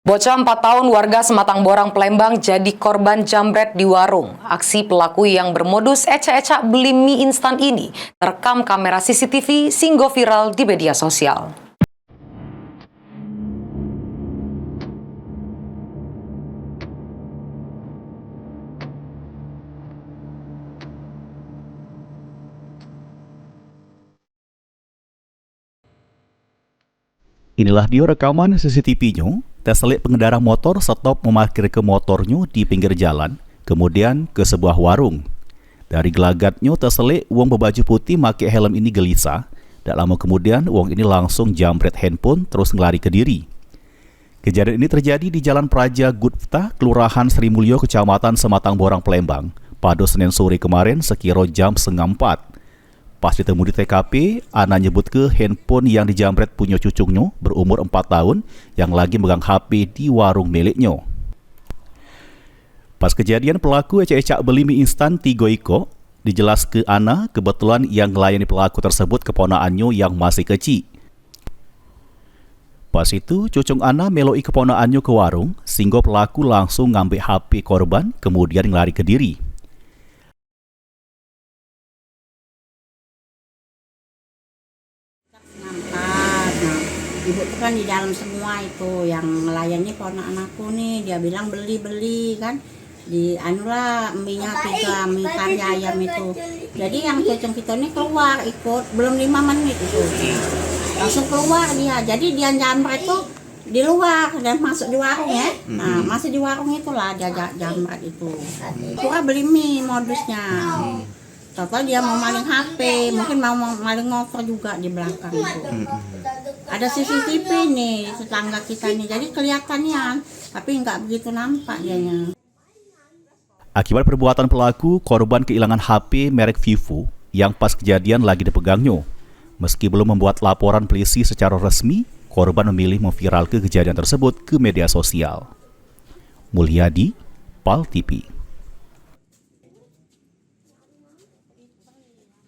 Bocah 4 tahun warga Sematang Borang, Palembang jadi korban jambret di warung. Aksi pelaku yang bermodus ecek-ecek beli mie instan ini terekam kamera CCTV sehingga viral di media sosial. Inilah dia rekaman CCTV-nya. Terselit pengendara motor stop memarkir ke motornya di pinggir jalan, kemudian ke sebuah warung. Dari gelagatnya terselit wong berbaju putih pakai helm ini gelisah. Tak lama kemudian wong ini langsung jambret handphone terus ngelari ke diri. Kejadian ini terjadi di Jalan Praja Gupta, Kelurahan Sri Mulyo, Kecamatan Sematang Borang, Palembang, pada Senin sore kemarin sekira jam 3:30. Pas ditemu di TKP, Ana nyebut ke handphone yang dijambret punya cucunya berumur 4 tahun yang lagi megang HP di warung miliknya. Pas kejadian pelaku ecek-ecek beli mie instan 3 iko, dijelas ke Ana kebetulan yang melayani pelaku tersebut keponakannya yang masih kecil. Pas itu cucung Ana meloi keponakannya ke warung sehingga pelaku langsung ngambil HP korban kemudian lari ke diri. Ibu tuh kan di dalam semua itu yang melayani ponakan aku nih, dia bilang beli kan di anulah mie-nya 3 mie kari ayam itu. Jadi yang cucung kita ini keluar ikut belum 5 menit itu langsung keluar dia. Jadi dia jambret tuh di luar dan masuk di warung ya. Nah masih di warung itulah dia jambret itu. Kira beli mie modusnya. Total dia mau maling HP, mungkin mau maling motor juga di belakang itu. Ada CCTV nih tetangga kita nih, jadi kelihatannya, tapi nggak begitu nampak dianya. Akibat perbuatan pelaku, korban kehilangan HP merek Vivo yang pas kejadian lagi dipegangnya. Meski belum membuat laporan polisi secara resmi, korban memilih memviralkan kejadian tersebut ke media sosial. Mulyadi, PAL TV.